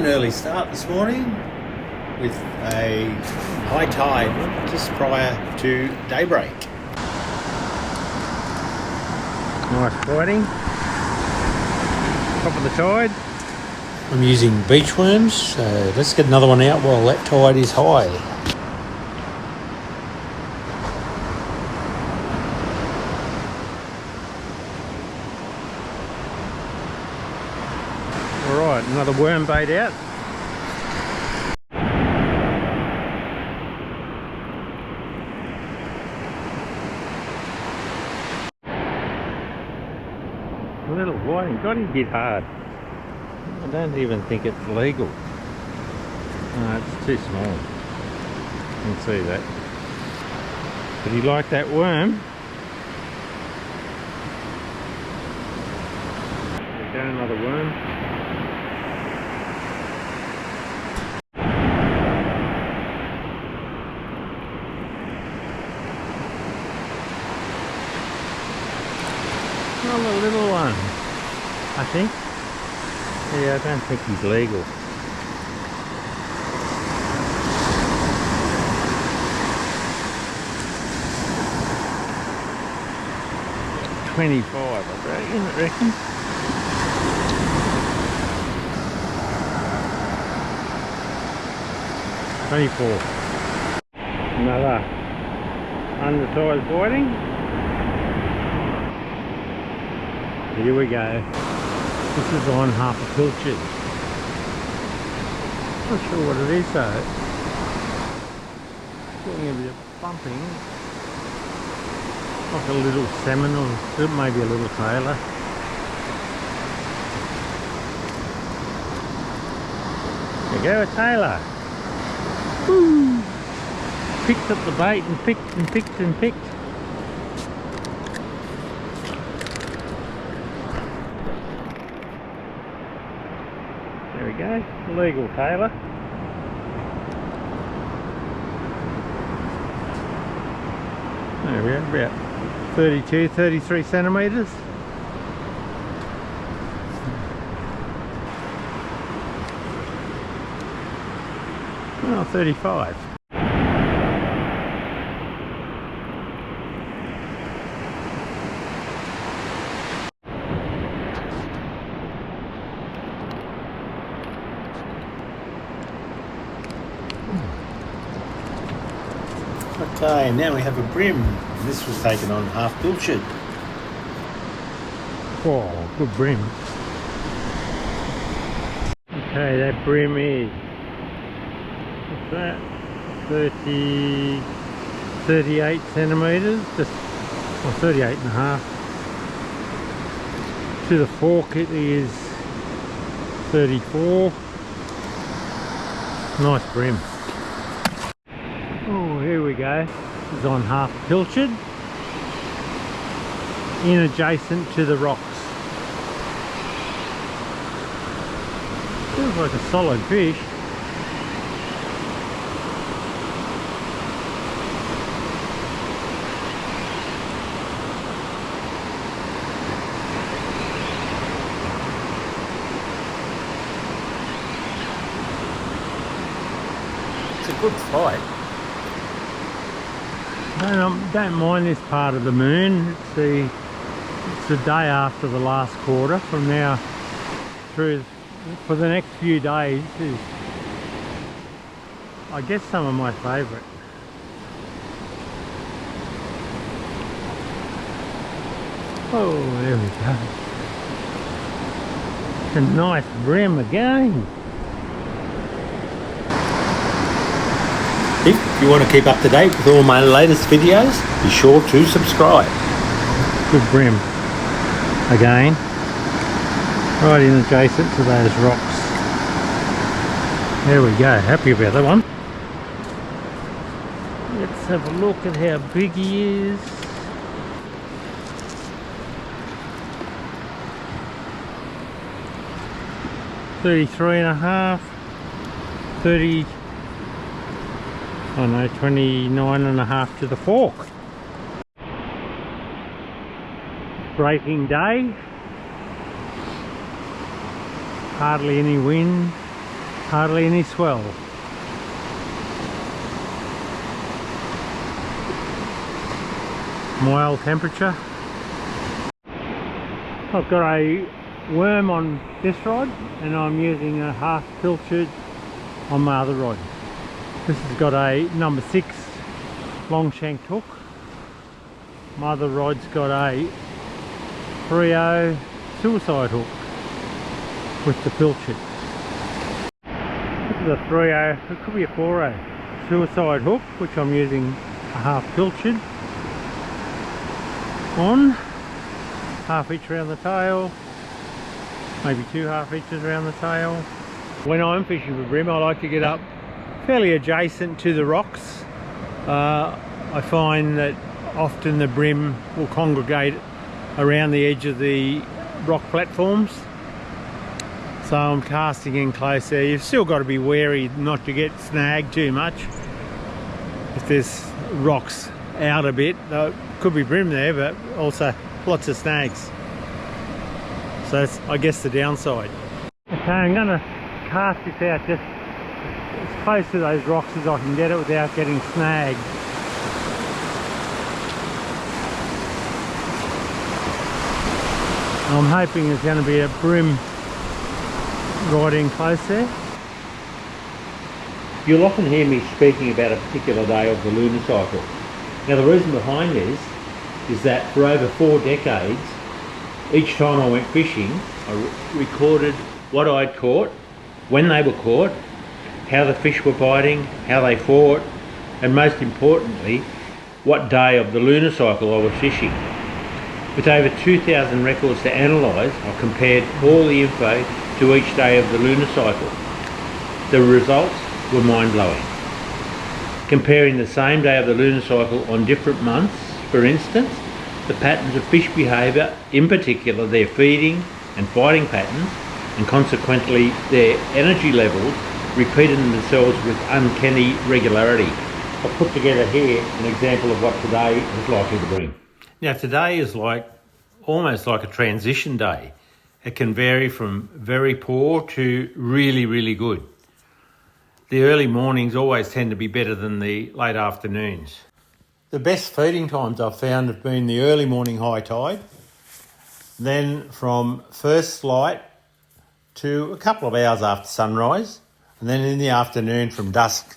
An early start this morning with a high tide just prior to daybreak. Nice fighting. Top of the tide. I'm using beach worms, so let's get another one out while that tide is high. Alright, another worm bait out. A little whiting, got him hit hard. I don't even think it's legal. No, it's too small. You can see that. But he liked that worm. There we go, another worm. Another little one, I think. Yeah, I don't think he's legal. $25, I reckon. $24. Another undersized whiting. Here we go. This is on half a pilchard. Not sure what it is though. Getting a bit of bumping. Like a little salmon or maybe a little tailor. There you go, a tailor. Woo! Picked up the bait and picked and picked and picked. There we go, legal tailor. There we are, about 32, 33 centimetres. Oh, 35. Okay, now we have a brim. This was taken on half pilchard. Oh, good brim. Okay, that brim is, what's that? 38 centimetres, just, or 38 and a half. To the fork it is 34. Nice brim. Oh, here we go. This is on half pilchard, in adjacent to the rocks. Feels like a solid fish. It's a good fight. Don't mind this part of the moon. It's the day after the last quarter. From now through for the next few days is, I guess, some of my favourite. Oh, there we go. It's a nice brim again. If you want to keep up to date with all my latest videos, be sure to subscribe. Good brim again, right in adjacent to those rocks. There we go, happy about that one. Let's have a look at how big he is. $33.5, 30, oh no, 29.5 to the fork. Breaking day, hardly any wind. Hardly any swell. Mild temperature. I've got a worm on this rod and I'm using a half pilchard on my other rod. This has got a number 6 long shanked hook. My other rod's got a 3/0 suicide hook with the pilchard. This is a 3/0, it could be a 4/0 suicide hook, which I'm using a half pilchard on, half inch around the tail, maybe 2 half inches around the tail. When I'm fishing for bream, I like to get up fairly adjacent to the rocks. I find that often the bream will congregate around the edge of the rock platforms, so I'm casting in close there. You've still got to be wary not to get snagged too much. If there's rocks out a bit, there could be bream there, but also lots of snags. So that's, I guess, the downside. Okay, I'm going to cast this out just as close to those rocks as I can get it without getting snagged. I'm hoping there's going to be a bream right in close there. You'll often hear me speaking about a particular day of the lunar cycle. Now the reason behind this is that for over 4 decades, each time I went fishing, I recorded what I'd caught, when they were caught, how the fish were biting, how they fought, and most importantly, what day of the lunar cycle I was fishing. With over 2,000 records to analyse, I compared all the info to each day of the lunar cycle. The results were mind-blowing. Comparing the same day of the lunar cycle on different months, for instance, the patterns of fish behaviour, in particular their feeding and fighting patterns, and consequently their energy levels, repeated themselves with uncanny regularity. I've put together here an example of what today is likely to bring. Now today is almost like a transition day. It can vary from very poor to really, really good. The early mornings always tend to be better than the late afternoons. The best feeding times I've found have been the early morning high tide, then from first light to a couple of hours after sunrise, and then in the afternoon from dusk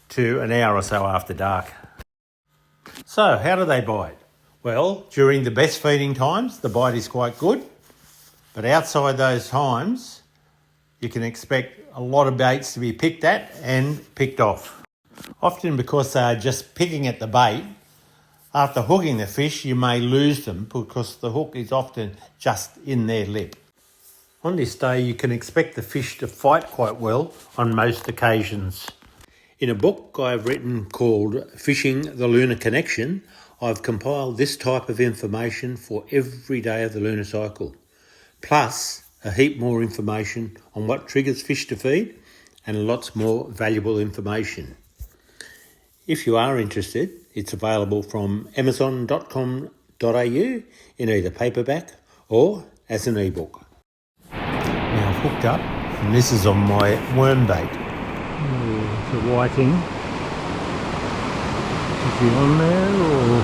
to an hour or so after dark. So how do they bite? Well, during the best feeding times, the bite is quite good, but outside those times, you can expect a lot of baits to be picked at and picked off. Often because they are just picking at the bait, after hooking the fish, you may lose them because the hook is often just in their lip. On this day, you can expect the fish to fight quite well on most occasions. In a book I've written called Fishing the Lunar Connection, I've compiled this type of information for every day of the lunar cycle, plus a heap more information on what triggers fish to feed and lots more valuable information. If you are interested, it's available from amazon.com.au in either paperback or as an ebook. Now I've hooked up and this is on my worm bait. It's a whiting. Is he on there or?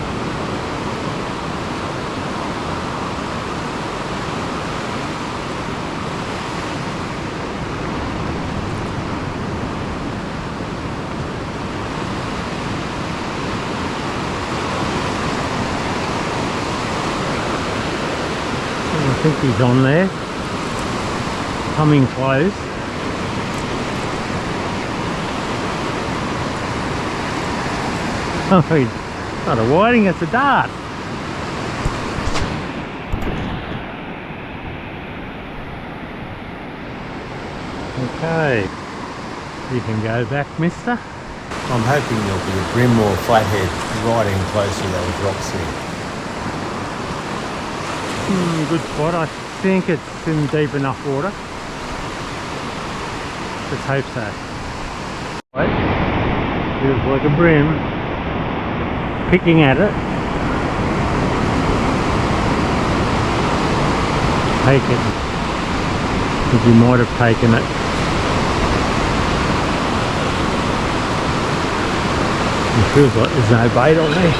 I think he's on there, coming close. Oh, he's not a whiting, it's a dart. Okay, you can go back, mister. I'm hoping there'll be a bream or flathead right in close to those rocks there. Good spot. I think it's in deep enough water. Let's hope so. Wait. Feels like a bream. Picking at it. Take it. Because you might have taken it. Feels like there's no bait on there.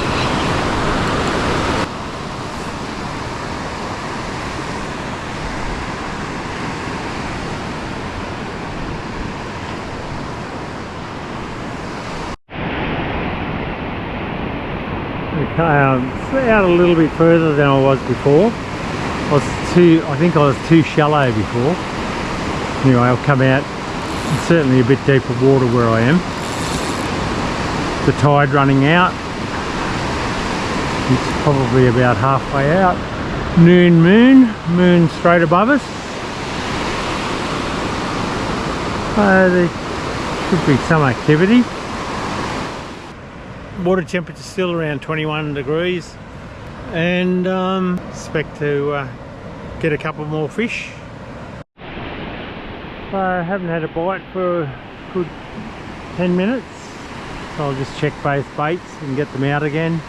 Okay, I'm out a little bit further than I was before. I think I was too shallow before. Anyway, I'll come out. It's certainly a bit deeper water where I am. The tide running out. It's probably about halfway out. Moon straight above us. There should be some activity. Water temperature still around 21 degrees, and expect to get a couple more fish. I haven't had a bite for a good 10 minutes, so I'll just check both baits and get them out again.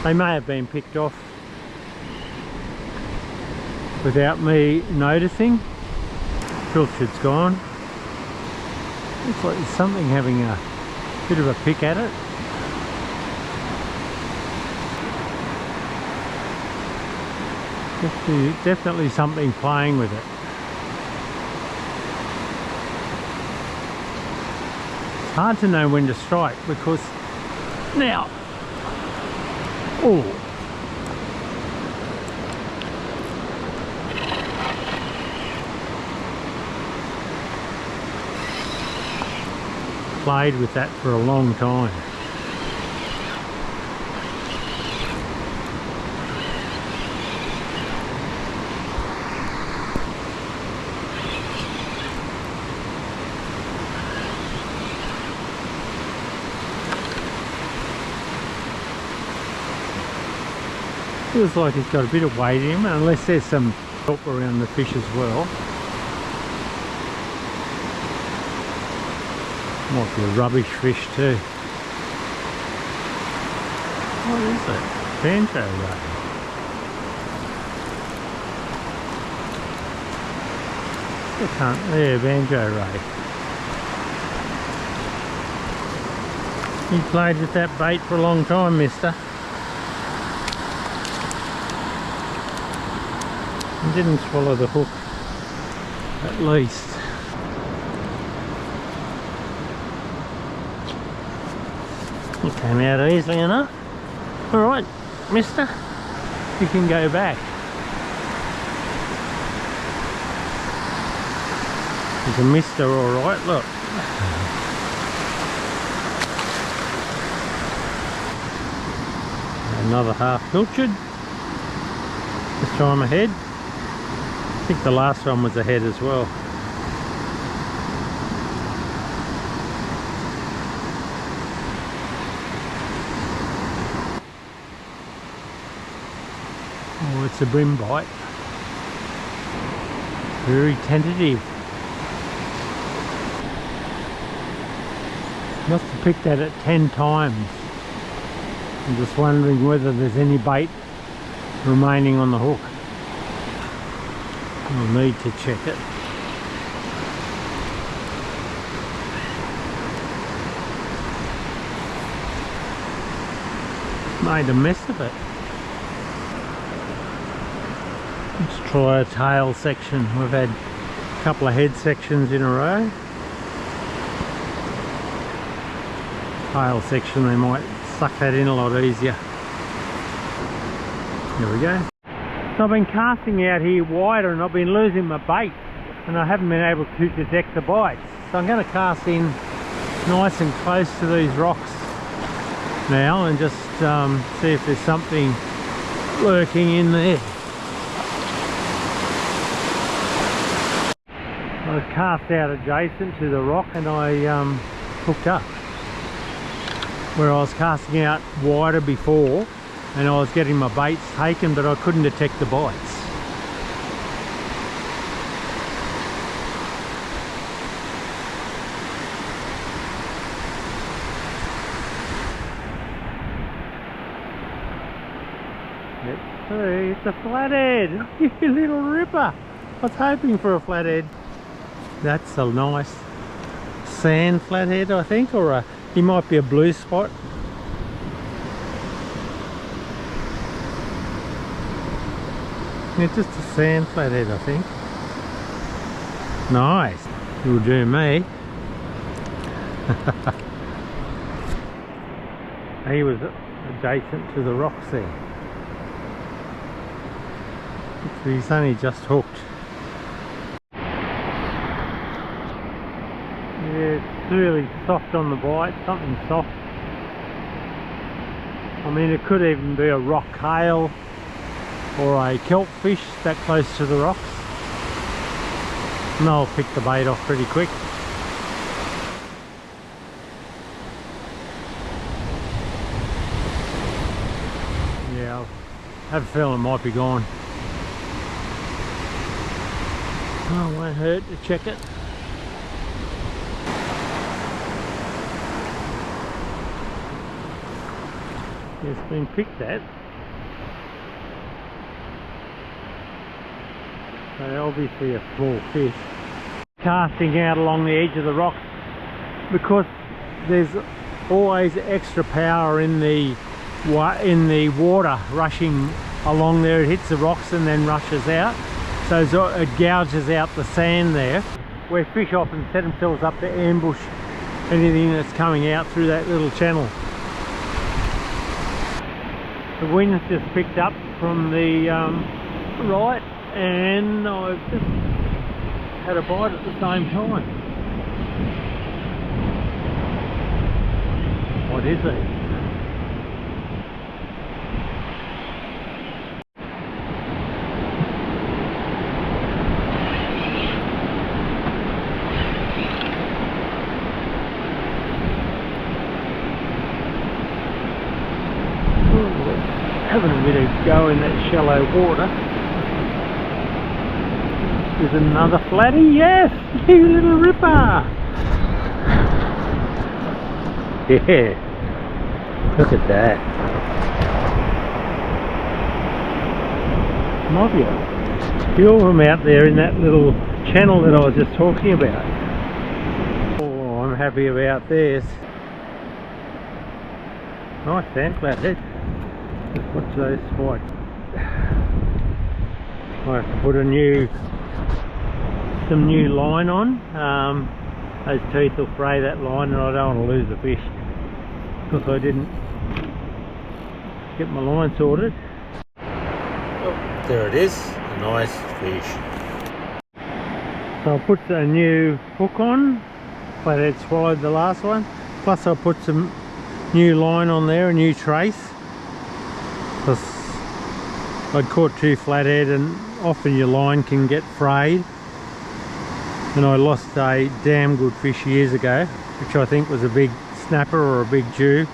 They may have been picked off without me noticing. Pilchard's gone. Looks like there's something having a bit of a pick at it. Definitely something playing with it. It's hard to know when to strike because now, oh, played with that for a long time. Feels like he's got a bit of weight in him, unless there's some help around the fish as well. Might be a rubbish fish too. What is it? Banjo ray. I can't. Yeah, banjo ray. You played with that bait for a long time, mister. And didn't swallow the hook, at least. You came out easily enough. Alright, mister, you can go back. He's a mister, alright, look. Another half pilchard. This time ahead. I think the last one was ahead as well. Oh, it's a brim bite. Very tentative. Must have picked at it 10 times. I'm just wondering whether there's any bait remaining on the hook. I'll need to check it. Made a mess of it. Let's try a tail section. We've had a couple of head sections in a row. Tail section, they might suck that in a lot easier. There we go. So I've been casting out here wider and I've been losing my bait and I haven't been able to detect the bites. So I'm going to cast in nice and close to these rocks now and just see if there's something lurking in there. I cast out adjacent to the rock and I hooked up. Where I was casting out wider before and I was getting my baits taken, but I couldn't detect the bites. Let's see, it's a flathead, you little ripper. I was hoping for a flathead. That's a nice sand flathead, I think, or a He might be a blue spot. Yeah, just a sand flathead, I think. Nice. You'll do me. He was adjacent to the rocks there. He's only just hooked. Yeah, it's really soft on the bite, something soft. I mean, it could even be a rock hale or a kelp fish that close to the rocks. And they'll pick the bait off pretty quick. Yeah, I have a feeling it might be gone. Oh, it won't hurt to check it. It's been picked at. So obviously a small fish. Casting out along the edge of the rocks because there's always extra power in the water rushing along there. It hits the rocks and then rushes out. So it gouges out the sand there, where fish often set themselves up to ambush anything that's coming out through that little channel. The wind's just picked up from the right, and I've just had a bite at the same time. What is it? Having a bit of go in that shallow water. There's another flatty. Yes, you little ripper. Yeah, look at that. Might be a few of them out there in that little channel that I was just talking about. Oh, I'm happy about this. Nice sand flathead. Just watch those spikes. I have to put some new line on. Those teeth will fray that line, and I don't want to lose the fish because I didn't get my line sorted. Oh, there it is, a nice fish. So I'll put a new hook on. Flathead swallowed the last one. Plus I'll put some new line on there, a new trace. Because I'd caught two flathead, and often your line can get frayed, and I lost a damn good fish years ago, which I think was a big snapper or a big Jew,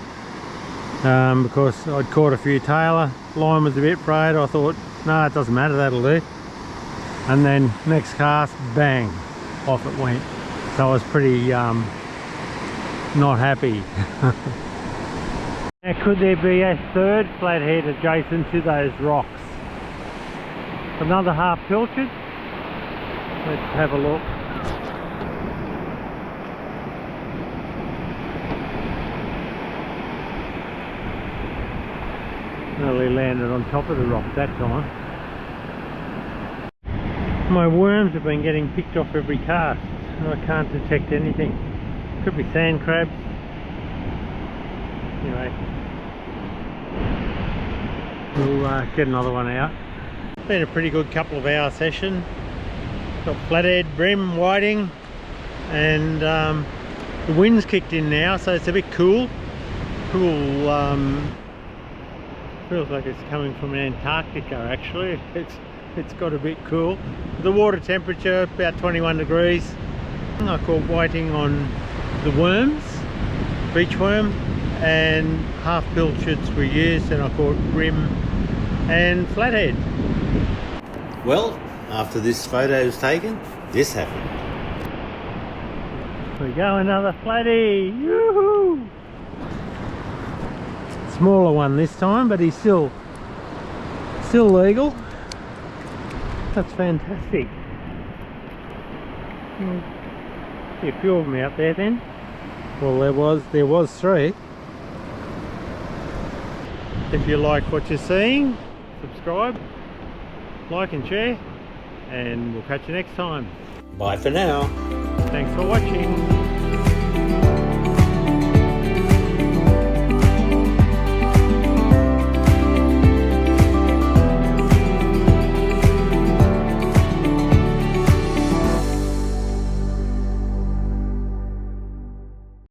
because I'd caught a few tailor, line was a bit frayed. I thought, no, it doesn't matter, that'll do, and then next cast, bang, off it went. So I was pretty not happy. Now, could there be a third flathead adjacent to those rocks? Another half pilchard? Let's have a look. Nearly landed on top of the rock that time. My worms have been getting picked off every cast, and I can't detect anything. Could be sand crabs. Anyway. We'll get another one out. Been a pretty good couple of hour session. Got flathead, bream, whiting, and the wind's kicked in now, so it's a bit cool. Feels like it's coming from Antarctica actually. It's got a bit cool. The water temperature about 21 degrees. I caught whiting on the worms, beach worm, and half pilchards were used, and I caught bream and flathead. Well, after this photo was taken, this happened. There we go, another flatty. Yoo-hoo! Smaller one this time, but he's still legal. That's fantastic. See a few of them out there then. Well, there was 3. If you like what you're seeing, subscribe, like and share, and we'll catch you next time. Bye for now. Thanks for watching.